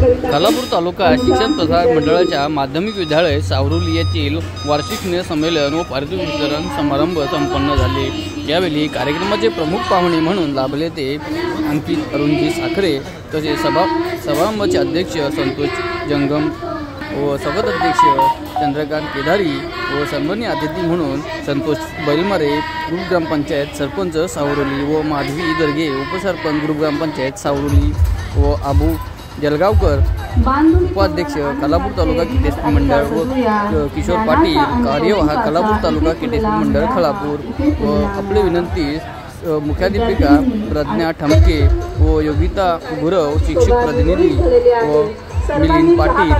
कोल्हापूर तालुका शिक्षण प्रसारक मंडळाच्या माध्यमिक विद्यालय सावरुली येथील वार्षिक स्नेहसंमेलन व पारितोषिक वितरण समारंभ संपन्न झाले। यावेळी कार्यक्रमाचे प्रमुख पाहुणे म्हणून लाभले ते अंकित अरुणजी साखरे, तसेच समारंभाचे अध्यक्ष संतोष जंगम व स्वागत अध्यक्ष चंद्रकांत केदारी व सन्माननीय अतिथी म्हणून संतोष बैलमारे, ग्रुप ग्रामपंचायत सरपंच सावरुली व माधवी दर्गे, उपसरपंच ग्रुप ग्रामपंचायत सावरुली व आबू जलगावकर, उपाध्यक्ष कोल्हापूर तालुका क्रिकेट मंडळ व किशोर पाटील, कार्यवाह कोल्हापूर तालुका क्रिकेट मंडळ खळापूर व आपले विनंती मुख्याध्यापिका प्रज्ञा ठमके व योगिता गुरव, शिक्षक प्रतिनिधी व मिलिंद पाटील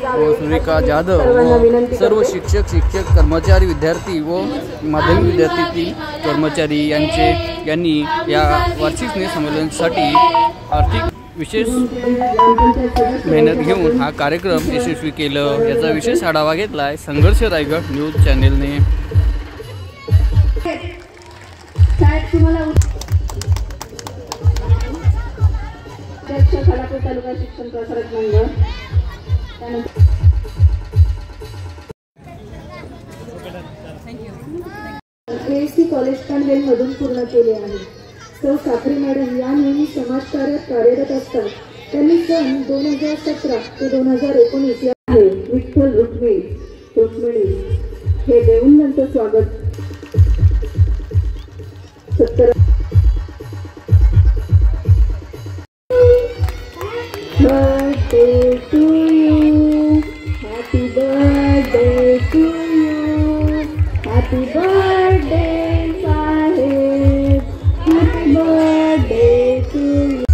व सुरेखा जाधव व सर्व शिक्षक कर्मचारी, विद्यार्थी व माध्यमिक विद्यार्थी कर्मचारी यांनी या वार्षिक स्नेहसंमेलनासाठी आर्थिक विशेष मेहनत घेऊन हा कार्यक्रम यशस्वी केलं। याचा विशेष आढावा घेतलाय संघर्ष रायगड न्यूज चॅनेलने। कोल्हापूर तालुका शिक्षण प्रसारक मंडळ एसी कॉलेज पनवेल मधून पूर्ण केले आहे। सौ साखरे मॅडम या नेहमी समाजकार्यात कार्यरत असतात। त्यांनी सन 2017 ते 2019 या विठ्ठल रुक्मिणी हे देऊन त्यांचं स्वागत Birthday to you, happy birthday to you, happy birthday Sahib, happy birthday to you.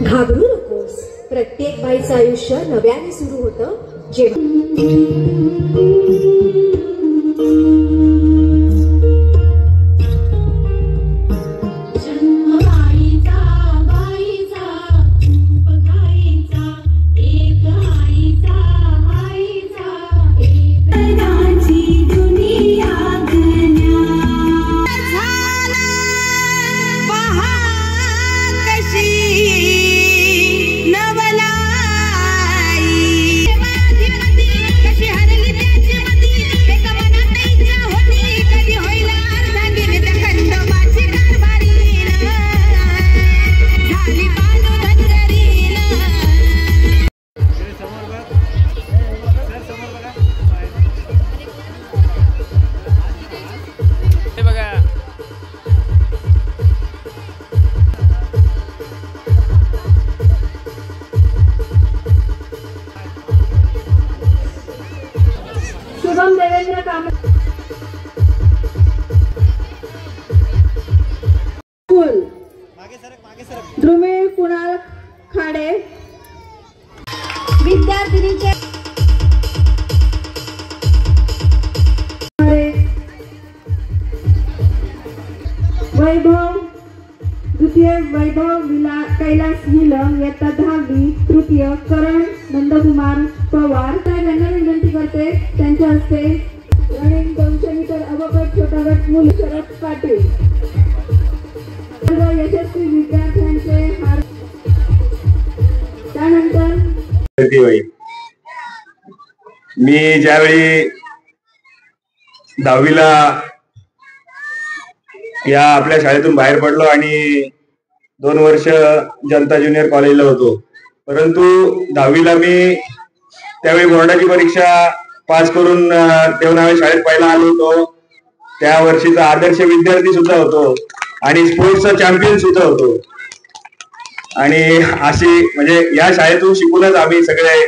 घाबरू नकोस, प्रत्येक बाईचं आयुष्य नव्याने सुरू होतं शुभम देवेंद्र काम ध्रुमिळ कुणाल खाडे, विद्यार्थिनीचे वैभव द्वितीय, वैभव कैलास नीलम इयत्ता 10वी, तृतीय करण नंदकुमार पवार। त्यांना विनंती करते त्यांच्या हस्ते रनिंग 200 मीटर अवगत छोटा गट मुलं शरद पाटील सर्व यशस्वी विद्यार्थ्यांचे हार। त्यानंतर मी ज्यावेळी 10वीला या आपल्या शाळेतून बाहेर पडलो आणि 2 वर्ष जनता ज्युनियर कॉलेजला होतो, परंतु 10वीला मी त्यावेळी बोर्डाची परीक्षा पास करून देवनावे शाळेत पहिला आलो होतो। त्या वर्षीचा आदर्श विद्यार्थी सुद्धा होतो आणि स्पोर्ट्सचा चॅम्पियन सुद्धा होतो. आणि अशी म्हणजे या शाळेतून शिकूनच आम्ही सगळे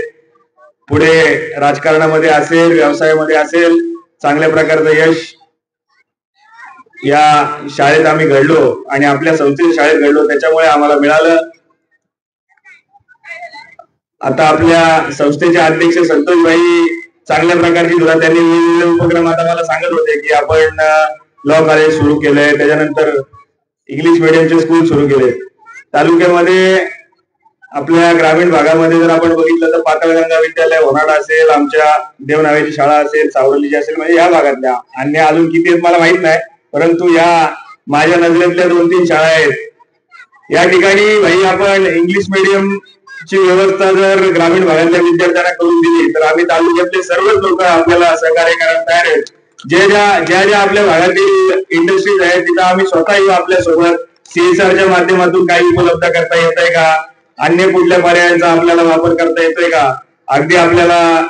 पुढे राजकारणामध्ये असेल, व्यवसायामध्ये असेल, चांगल्या प्रकारचं यश या शाळेत आम्ही घडलो आणि आपल्या संस्थेच्या शाळेत घडलो, त्याच्यामुळे आम्हाला मिळालं. आता आपल्या संस्थेचे अध्यक्ष संतोषभाई चांगल्या प्रकारची धुरा त्यांनी वेगवेगळे उपक्रम आता मला सांगत होते की आपण लॉ कॉलेज सुरू केलंय, त्याच्यानंतर इंग्लिश मिडियमचे स्कूल सुरू केले. तालुक्यामध्ये आपल्या ग्रामीण भागामध्ये जर आपण बघितलं तर पाताळगंगा विद्यालय होनाड असेल, आमच्या देवनावेची शाळा असेल, सावरलीची असेल, म्हणजे या भागातल्या अन्य अजून किती आहेत मला माहित नाही, परंतु या माझ्या नजरेतल्या 2-3 शाळा आहेत. या ठिकाणी भाई आपण इंग्लिश मिडियम ची व्यवस्था जर ग्रामीण भागातल्या विद्यार्थ्यांना करून दिली तर आम्ही तालुक्यातले सर्वच लोक आपल्याला सहकार्य करायला तयार आहेत. ज्या आपल्या भागातील इंडस्ट्रीज आहेत तिथं आम्ही स्वतः आपल्या सोबत CSRच्या माध्यमातून काही उपलब्ध करता येत आहे का, अन्य कुठल्या पर्यायांचा आपल्याला वापर करता येतोय का, अगदी आपल्याला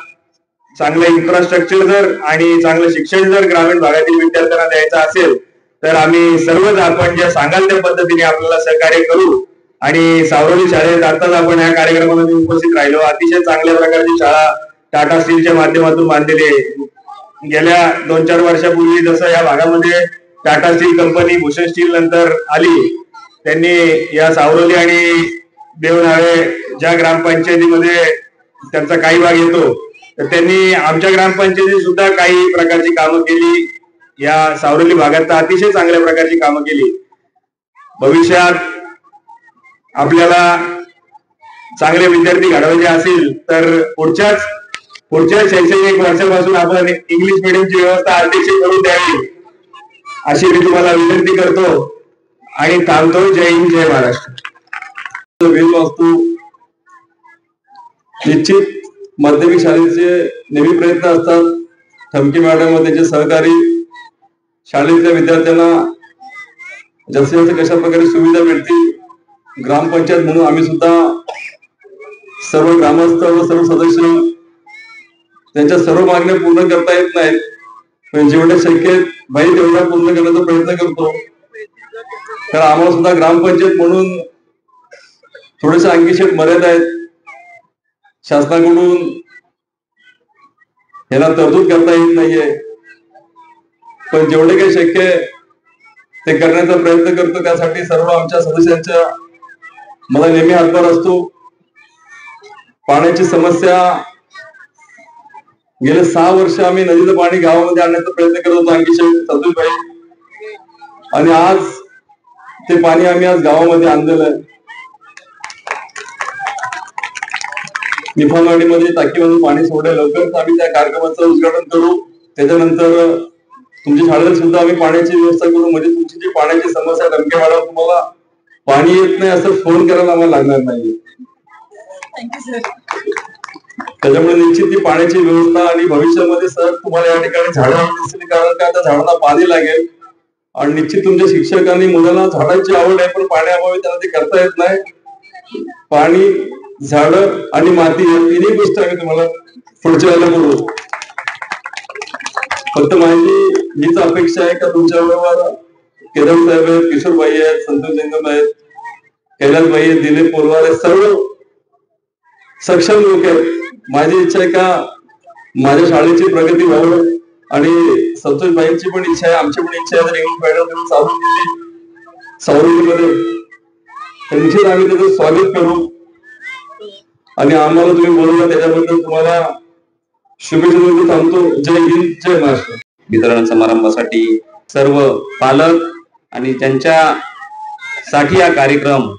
चांगलं इन्फ्रास्ट्रक्चर जर आणि चांगलं शिक्षण जर ग्रामीण भागातील विद्यार्थ्यांना द्यायचं असेल तर आम्ही सर्वच आपण जे सांगाल त्या पद्धतीने आपल्याला सहकार्य करू. आणि सावरली शाळेत आताच आपण या कार्यक्रमामध्ये उपस्थित राहिलो. अतिशय चांगल्या प्रकारची शाळा टाटा स्टीलच्या माध्यमातून बांधलेली आहे. गेल्या 2-4 वर्षापूर्वी जसं या भागामध्ये Tata steel company Bhushan steel नंतर आली, त्यांनी या सावरली आणि देवनावे ज्या ग्रामपंचायतीमध्ये त्यांचा काही भाग येतो तर त्यांनी आमच्या ग्रामपंचायतीत सुद्धा काही प्रकारची कामं केली. या सावरली भागात अतिशय चांगल्या प्रकारची कामं केली. भविष्यात आपल्याला चांगले विद्यार्थी घडवायचे असतील तर पुढच्या शैक्षणिक वर्षापासून आपण इंग्लिश मिडियमची व्यवस्था अध्यक्ष करून द्यावी अशी मी तुम्हाला विनंती करतो आणि थांबतो. जय हिंद, जय महाराष्ट्र. वास्तू निश्चित माध्यमिक शाळेचे नेहमी प्रयत्न असतात. ठमके मॅडम व त्यांचे सहकारी शाळेतल्या विद्यार्थ्यांना जास्तीत जास्त कशा प्रकारे सुविधा मिळतील. ग्रामपंचायत म्हणून आम्ही सुद्धा सर्व ग्रामस्थ व सर्व सदस्य त्यांच्या सर्व मागण्या पूर्ण करता येत नाहीत, पण जेवढ्या शक्य भाई तेवढा पूर्ण करण्याचा प्रयत्न करतो. तर आम्हाला सुद्धा ग्रामपंचायत म्हणून थोडेसे अंकीशेत मर्यादा आहेत. शासनाकडून याला तरतूद करता येत नाहीये, पण जेवढे काही शक्य ते करण्याचा प्रयत्न करतो. त्यासाठी सर्व आमच्या सदस्यांच्या मला नेहमी हातभार असतो. पाण्याची समस्या गेले 6 वर्ष आम्ही नदीचं पाणी गावामध्ये आणण्याचा प्रयत्न करत होतो अंकिशेत संतोषभाई, आणि आज ते पाणी आम्ही आज गावामध्ये आणलेलं आहे. निफाणवाडीमध्ये टाकीमधून पाणी सोडलं. लवकरच आम्ही त्या कार्यक्रमाचं उद्घाटन करू. त्याच्यानंतर तुमच्या शाळेत सुद्धा आम्ही पाण्याची व्यवस्था करू, म्हणजे तुमची जी पाण्याची समस्या ठमके मॅडम तुम्हाला पाणी येत नाही असं फोन करायला आम्हाला लागणार नाही. त्याच्यामुळे निश्चित ती पाण्याची व्यवस्था आणि भविष्यामध्ये सर तुम्हाला या ठिकाणी झाडं दिसली, कारण का त्या झाडांना पाणी लागेल. आणि निश्चित तुमच्या शिक्षकांनी मुलांना झाडांची आवड आहे, पण पाण्याअभावी त्यांना ते करता येत नाही. पाणी, झाडं आणि माती या तिन्ही गोष्टी आम्ही तुम्हाला पुढच्या वेळेला करू. फक्त माझी हीच अपेक्षा आहे का तुमच्या बरोबर केदार साहेब आहेत, किशोरबाई आहेत, संतोष जंगम आहेत, कैलासबाई आहेत, दिलीप पोलवार आहेत, सर्व सक्षम लोक आहेत. माझी इच्छा आहे का माझ्या शाळेची प्रगती व्हावी आणि संतोषबाईंची पण इच्छा आहे, आमची पण इच्छा आहे. जर इंग्लिश मॅडम चालू केली सावरलीमध्ये तर निश्चित आम्ही त्याचं स्वागत करू आणि आम्हाला तुम्ही बोलवलं त्याच्याबद्दल तुम्हाला शुभेच्छा देऊन थांबतो. जय हिंद, जय महाराष्ट्र. वितरण समारंभासाठी सर्व पालक आणि ज्यांच्यासाठी हा कार्यक्रम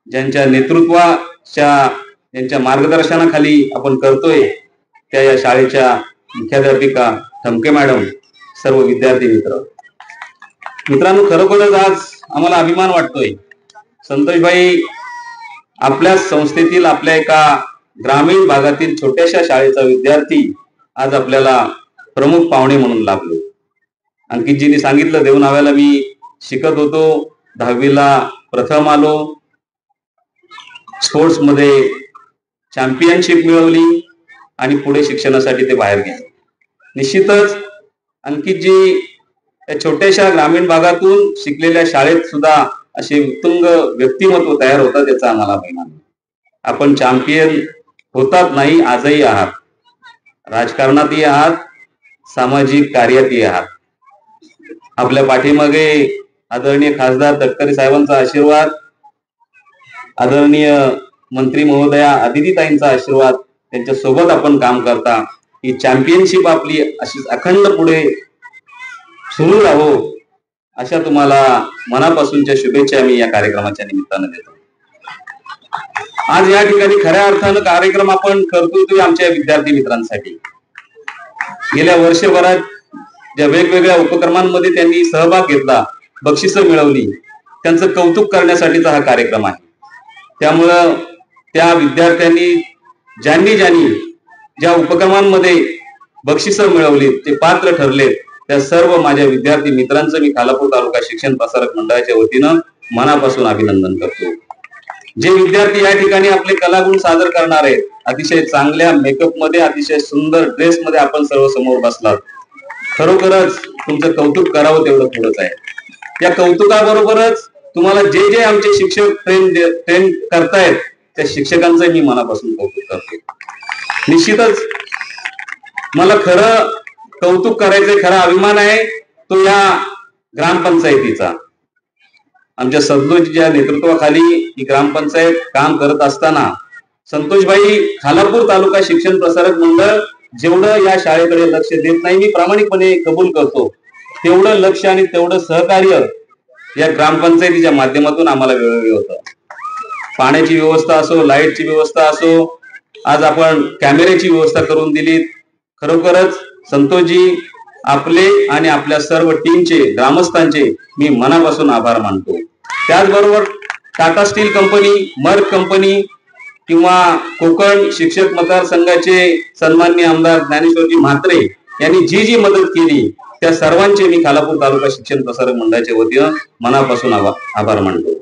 ज्यांच्या नेतृत्वाच्या ज्यांच्या मार्गदर्शनाखाली आपण करतोय त्या या शाळेच्या मुख्याध्यापिका ठमके मॅडम, सर्व विद्यार्थी मित्रांनो, खरोखरच आज आम्हाला अभिमान वाटतोय. संतोषबाई आपल्या संस्थेतील आपल्या एका ग्रामीण भागातील छोट्याशा शाळेचा विद्यार्थी आज आपल्याला प्रमुख पाहुणे म्हणून लाभलो. अंकितजींनी सांगितलं, देवनाव्याला मी शिकत होतो, 10वीला प्रथम आलो, स्पोर्ट्स मध्ये चॅम्पियनशिप मिळवली आणि पुढे शिक्षणासाठी ते बाहेर गेले. निश्चितच अंकितजी या छोट्याशा ग्रामीण भागातून शिकलेल्या शाळेत सुद्धा असे उत्तुंग व्यक्तिमत्व तयार होतात याचा आम्हाला अभिमान. आपण चॅम्पियन होतात नाही, आजही आहात, राजकारणातही आहात, सामाजिक कार्यातही आहात. आपल्या पाठीमागे आदरणीय खासदार तटकरे साहेबांचा आशीर्वाद, आदरणीय मंत्री महोदया आदितीताईंचा आशीर्वाद, त्यांच्या सोबत आपण काम करता. ही चॅम्पियनशिप आपली अशीच अखंड पुढे सुरू राहो अशा तुम्हाला मनापासूनच्या शुभेच्छा मी या कार्यक्रमाच्या निमित्तानं देतो. आज या ठिकाणी खऱ्या अर्थानं कार्यक्रम आपण करतोय तो आमच्या विद्यार्थी मित्रांसाठी. गेल्या वर्षभरात ज्या वेगवेगळ्या उपक्रमांमध्ये त्यांनी सहभाग घेतला, बक्षिसं मिळवली, त्यांचं कौतुक करण्यासाठीचा हा कार्यक्रम आहे. त्यामुळं त्या विद्यार्थ्यांनी ज्यांनी ज्या उपक्रमांमध्ये बक्षिसं मिळवली, ते पात्र ठरले, त्या सर्व माझ्या विद्यार्थी मित्रांचं मी खालापूर तालुका शिक्षण प्रसारक मंडळाच्या वतीनं मनापासून अभिनंदन करतो. जे विद्यार्थी या ठिकाणी आपले कलागुण सादर करणार आहेत, अतिशय चांगल्या मेकअप मध्ये, अतिशय सुंदर ड्रेस मध्ये आपण सर्व समोर बसलात, खरोखरच तुमचं कौतुक करावं तेवढं थोडंच आहे. या कौतुकाबरोबरच तुम्हाला जे आमचे शिक्षक ट्रेन करतायत त्या शिक्षकांचं मी मनापासून कौतुक करतो. निश्चितच मला खरं कौतुक करायचं, खरा अभिमान आहे तो या ग्रामपंचायतीचा. आमच्या संतोषजीच्या नेतृत्वाखाली ही ग्रामपंचायत काम करत असताना संतोषभाई खालापूर तालुका शिक्षण प्रसारक मंडळ जेवढं या शाळेकडे लक्ष देत नाही, मी प्रामाणिकपणे कबूल करतो, तेवढं लक्ष आणि तेवढं सहकार्य या ग्रामपंचायतीच्या माध्यमातून आम्हाला वेळोवेळी होतं. पाण्याची व्यवस्था असो, लाईटची व्यवस्था असो, आज आपण कॅमेऱ्याची व्यवस्था करून दिली. खरोखरच संतोषजी आपले आणि आपल्या सर्व टीमचे, ग्रामस्थांचे मी मनापासून आभार मानतो. त्याचबरोबर टाटा स्टील कंपनी, मर्क कंपनी किंवा कोकण शिक्षक मतदारसंघाचे सन्माननीय आमदार ज्ञानेश्वरजी म्हात्रे यांनी जी मदत केली त्या सर्वांचे मी खालापूर तालुका शिक्षण प्रसारक मंडळाच्या वतीनं मनापासून आभार मानतो.